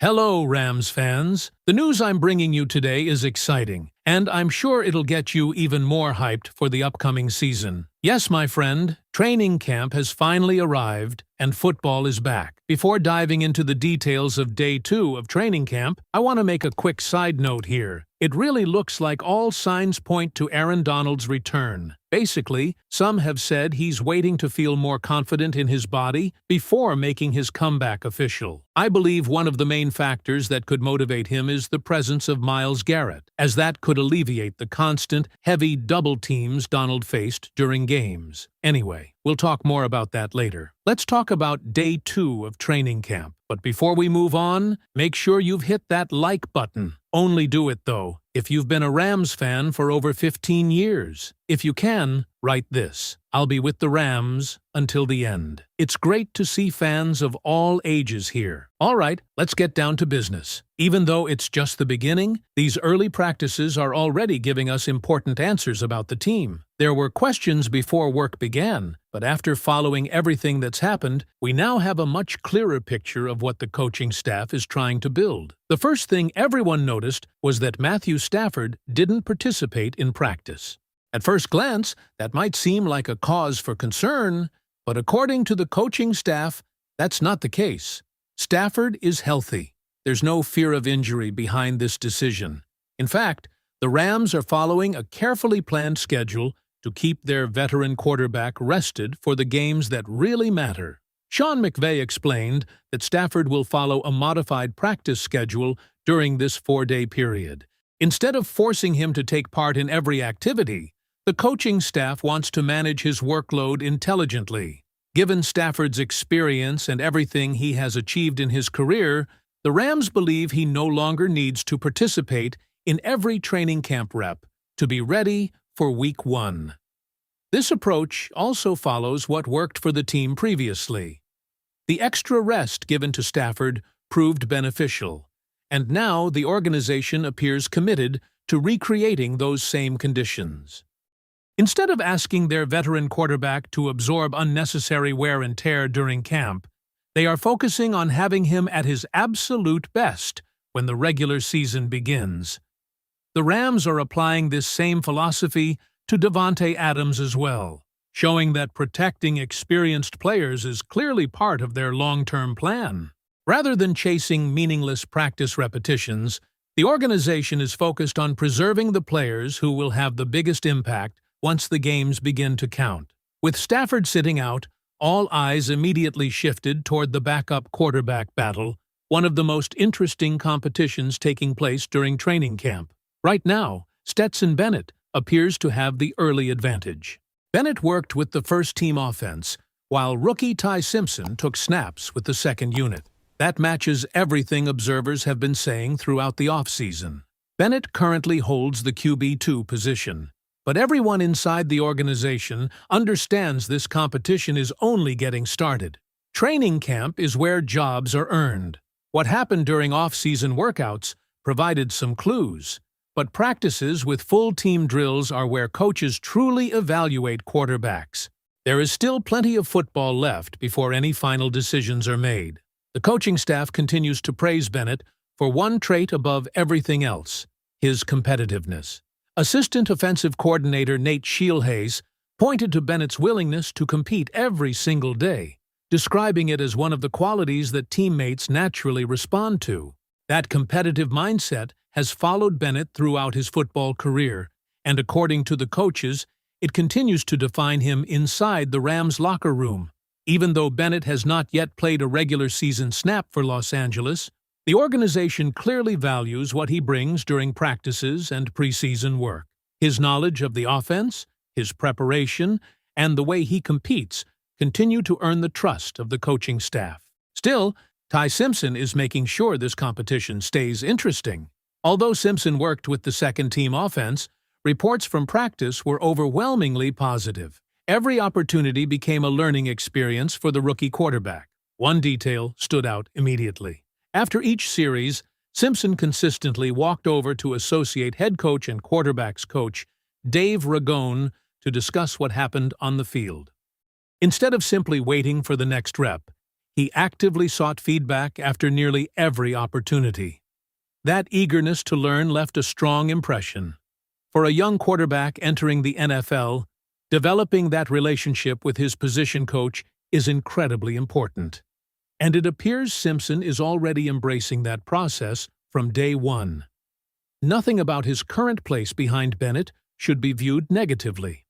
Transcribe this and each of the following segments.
Hello, Rams fans. The news I'm bringing you today is exciting, and I'm sure it'll get you even more hyped for the upcoming season. Yes, my friend, training camp has finally arrived, and football is back. Before diving into the details of Day 2 of training camp, I want to make a quick side note here. It really looks like all signs point to Aaron Donald's return. Basically, some have said he's waiting to feel more confident in his body before making his comeback official. I believe one of the main factors that could motivate him is the presence of Myles Garrett, as that could alleviate the constant, heavy double teams Donald faced during games. Anyway, we'll talk more about that later. Let's talk about Day 2 of training camp. But before we move on, make sure you've hit that like button. Only do it, though, if you've been a Rams fan for over 15 years. If you can, write this: I'll be with the Rams until the end. It's great to see fans of all ages here. All right, let's get down to business. Even though it's just the beginning, these early practices are already giving us important answers about the team. There were questions before work began, but after following everything that's happened, we now have a much clearer picture of what the coaching staff is trying to build. The first thing everyone noticed was that Matthew Stafford didn't participate in practice. At first glance, that might seem like a cause for concern, but according to the coaching staff, that's not the case. Stafford is healthy. There's no fear of injury behind this decision. In fact, the Rams are following a carefully planned schedule to keep their veteran quarterback rested for the games that really matter. Sean McVay explained that Stafford will follow a modified practice schedule during this 4-day period. Instead of forcing him to take part in every activity, the coaching staff wants to manage his workload intelligently. Given Stafford's experience and everything he has achieved in his career, the Rams believe he no longer needs to participate in every training camp rep to be ready for Week 1. This approach also follows what worked for the team previously. The extra rest given to Stafford proved beneficial, and now the organization appears committed to recreating those same conditions. Instead of asking their veteran quarterback to absorb unnecessary wear and tear during camp, they are focusing on having him at his absolute best when the regular season begins. The Rams are applying this same philosophy to Davante Adams as well, showing that protecting experienced players is clearly part of their long-term plan. Rather than chasing meaningless practice repetitions, the organization is focused on preserving the players who will have the biggest impact once the games begin to count. With Stafford sitting out, all eyes immediately shifted toward the backup quarterback battle, one of the most interesting competitions taking place during training camp. Right now, Stetson Bennett appears to have the early advantage. Bennett worked with the first-team offense, while rookie Ty Simpson took snaps with the second unit. That matches everything observers have been saying throughout the offseason. Bennett currently holds the QB2 position, but everyone inside the organization understands this competition is only getting started. Training camp is where jobs are earned. What happened during off-season workouts provided some clues, but practices with full team drills are where coaches truly evaluate quarterbacks. There is still plenty of football left before any final decisions are made. The coaching staff continues to praise Bennett for one trait above everything else: his competitiveness. Assistant offensive coordinator Nate Shielhays pointed to Bennett's willingness to compete every single day, describing it as one of the qualities that teammates naturally respond to. That competitive mindset has followed Bennett throughout his football career, and according to the coaches, it continues to define him inside the Rams locker room. Even though Bennett has not yet played a regular season snap for Los Angeles, the organization clearly values what he brings during practices and preseason work. His knowledge of the offense, his preparation, and the way he competes continue to earn the trust of the coaching staff. Still, Ty Simpson is making sure this competition stays interesting. Although Simpson worked with the second-team offense, reports from practice were overwhelmingly positive. Every opportunity became a learning experience for the rookie quarterback. One detail stood out immediately. After each series, Simpson consistently walked over to associate head coach and quarterbacks coach Dave Ragone to discuss what happened on the field. Instead of simply waiting for the next rep, he actively sought feedback after nearly every opportunity. That eagerness to learn left a strong impression. For a young quarterback entering the NFL, developing that relationship with his position coach is incredibly important. And it appears Simpson is already embracing that process from day one. Nothing about his current place behind Bennett should be viewed negatively.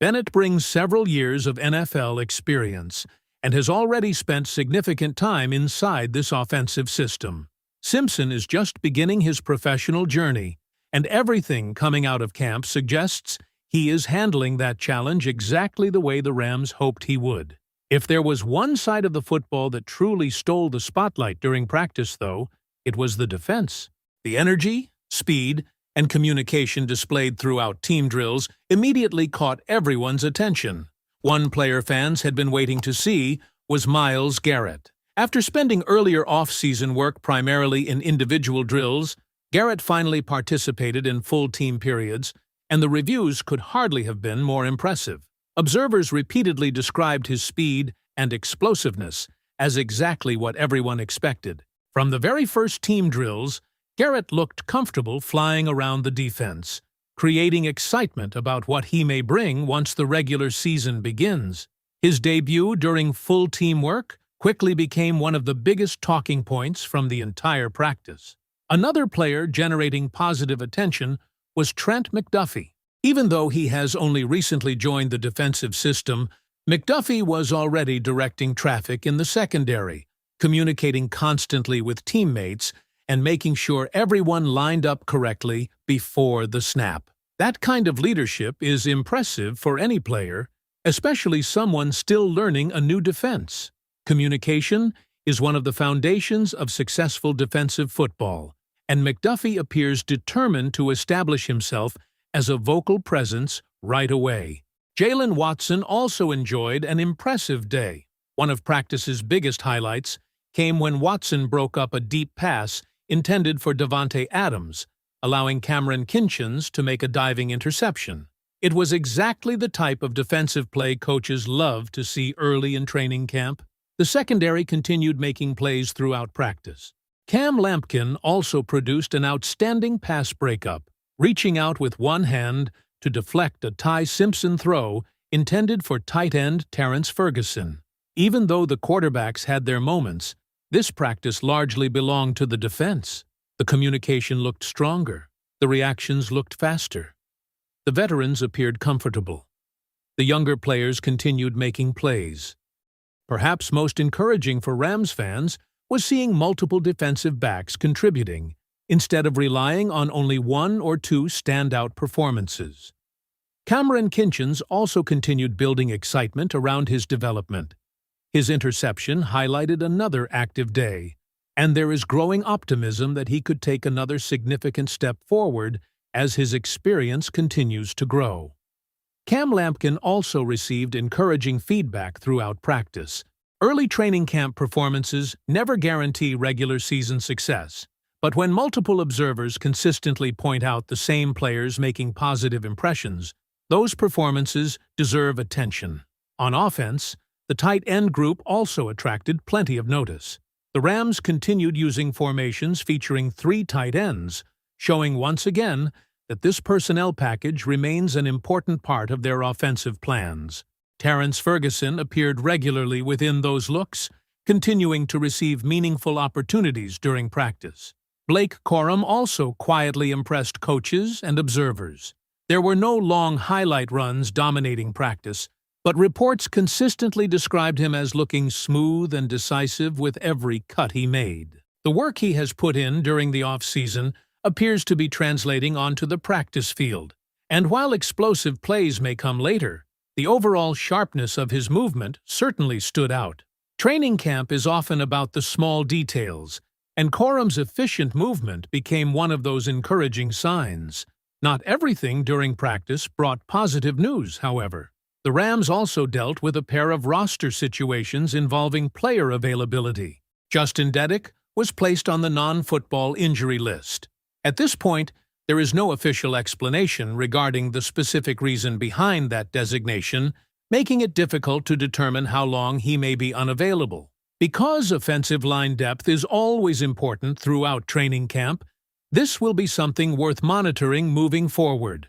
Bennett brings several years of NFL experience and has already spent significant time inside this offensive system. Simpson is just beginning his professional journey, and everything coming out of camp suggests he is handling that challenge exactly the way the Rams hoped he would. If there was one side of the football that truly stole the spotlight during practice, though, it was the defense. The energy, speed, and communication displayed throughout team drills immediately caught everyone's attention. One player fans had been waiting to see was Myles Garrett. After spending earlier off-season work primarily in individual drills, Garrett finally participated in full team periods, and the reviews could hardly have been more impressive. Observers repeatedly described his speed and explosiveness as exactly what everyone expected. From the very first team drills, Garrett looked comfortable flying around the defense, creating excitement about what he may bring once the regular season begins. His debut during full team work quickly became one of the biggest talking points from the entire practice. Another player generating positive attention was Trent McDuffie. Even though he has only recently joined the defensive system, McDuffie was already directing traffic in the secondary, communicating constantly with teammates, and making sure everyone lined up correctly before the snap. That kind of leadership is impressive for any player, especially someone still learning a new defense. Communication is one of the foundations of successful defensive football, and McDuffie appears determined to establish himself as a vocal presence right away. Jalen Watson also enjoyed an impressive day. One of practice's biggest highlights came when Watson broke up a deep pass intended for Davante Adams, allowing Cameron Kinchens to make a diving interception. It was exactly the type of defensive play coaches love to see early in training camp. The secondary continued making plays throughout practice. Cam Lampkin also produced an outstanding pass breakup, reaching out with one hand to deflect a Ty Simpson throw intended for tight end Terrence Ferguson. Even though the quarterbacks had their moments, this practice largely belonged to the defense. The communication looked stronger. The reactions looked faster. The veterans appeared comfortable. The younger players continued making plays. Perhaps most encouraging for Rams fans was seeing multiple defensive backs contributing, instead of relying on only one or two standout performances. Cameron Kinchens also continued building excitement around his development. His interception highlighted another active day, and there is growing optimism that he could take another significant step forward as his experience continues to grow. Cam Lampkin also received encouraging feedback throughout practice. Early training camp performances never guarantee regular season success, but when multiple observers consistently point out the same players making positive impressions, those performances deserve attention. On offense, the tight end group also attracted plenty of notice. The Rams continued using formations featuring 3 tight ends, showing once again that this personnel package remains an important part of their offensive plans. Terrence Ferguson appeared regularly within those looks, continuing to receive meaningful opportunities during practice. Blake Corum also quietly impressed coaches and observers. There were no long highlight runs dominating practice, but reports consistently described him as looking smooth and decisive with every cut he made. The work he has put in during the off-season appears to be translating onto the practice field, and while explosive plays may come later, the overall sharpness of his movement certainly stood out. Training camp is often about the small details, and Corum's efficient movement became one of those encouraging signs. Not everything during practice brought positive news, however. The Rams also dealt with a pair of roster situations involving player availability. Justin Deddick was placed on the non-football injury list. At this point, there is no official explanation regarding the specific reason behind that designation, making it difficult to determine how long he may be unavailable. Because offensive line depth is always important throughout training camp, this will be something worth monitoring moving forward.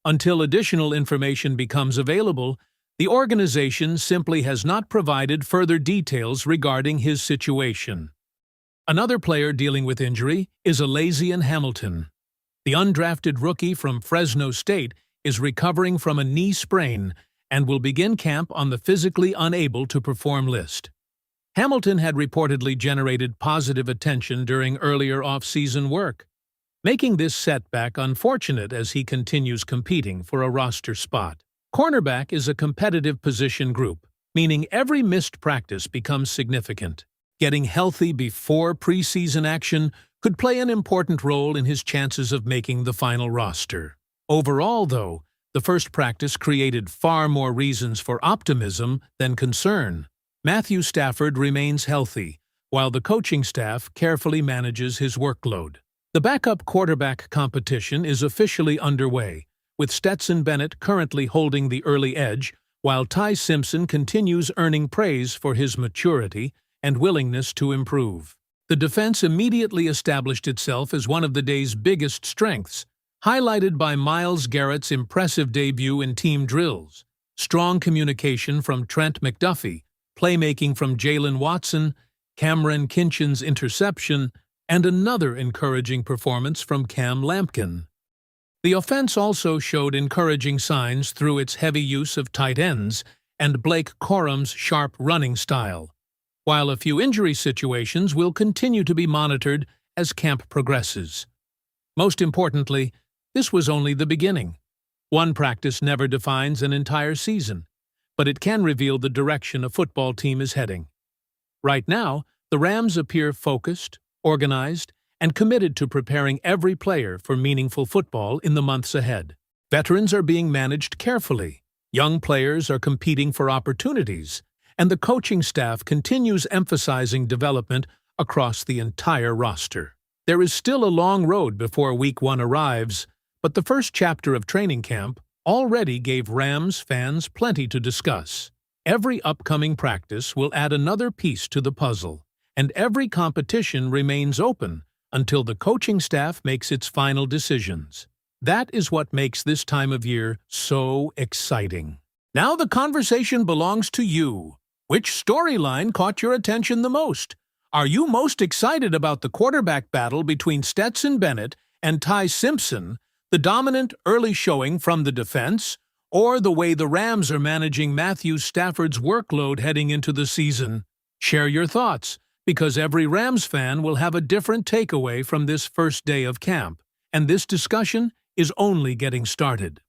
Until additional information becomes available, the organization simply has not provided further details regarding his situation. Another player dealing with injury is Elazian Hamilton. The undrafted rookie from Fresno State is recovering from a knee sprain and will begin camp on the physically unable to perform list. Hamilton had reportedly generated positive attention during earlier off-season work, making this setback unfortunate as he continues competing for a roster spot. Cornerback is a competitive position group, meaning every missed practice becomes significant. Getting healthy before preseason action could play an important role in his chances of making the final roster. Overall, though, the first practice created far more reasons for optimism than concern. Matthew Stafford remains healthy, while the coaching staff carefully manages his workload. The backup quarterback competition is officially underway, with Stetson Bennett currently holding the early edge, while Ty Simpson continues earning praise for his maturity and willingness to improve. The defense immediately established itself as one of the day's biggest strengths, highlighted by Myles Garrett's impressive debut in team drills, strong communication from Trent McDuffie, playmaking from Jalen Watson, Cameron Kinchin's interception, and another encouraging performance from Cam Lampkin. The offense also showed encouraging signs through its heavy use of tight ends and Blake Corum's sharp running style, while a few injury situations will continue to be monitored as camp progresses. Most importantly, this was only the beginning. One practice never defines an entire season, but it can reveal the direction a football team is heading. Right now, the Rams appear focused, organized, and committed to preparing every player for meaningful football in the months ahead. Veterans are being managed carefully, young players are competing for opportunities, and the coaching staff continues emphasizing development across the entire roster. There is still a long road before Week 1 arrives, but the first chapter of training camp already gave Rams fans plenty to discuss. Every upcoming practice will add another piece to the puzzle, and every competition remains open until the coaching staff makes its final decisions. That is what makes this time of year so exciting. Now the conversation belongs to you. Which storyline caught your attention the most? Are you most excited about the quarterback battle between Stetson Bennett and Ty Simpson, the dominant early showing from the defense, or the way the Rams are managing Matthew Stafford's workload heading into the season? Share your thoughts, because every Rams fan will have a different takeaway from this first day of camp, and this discussion is only getting started.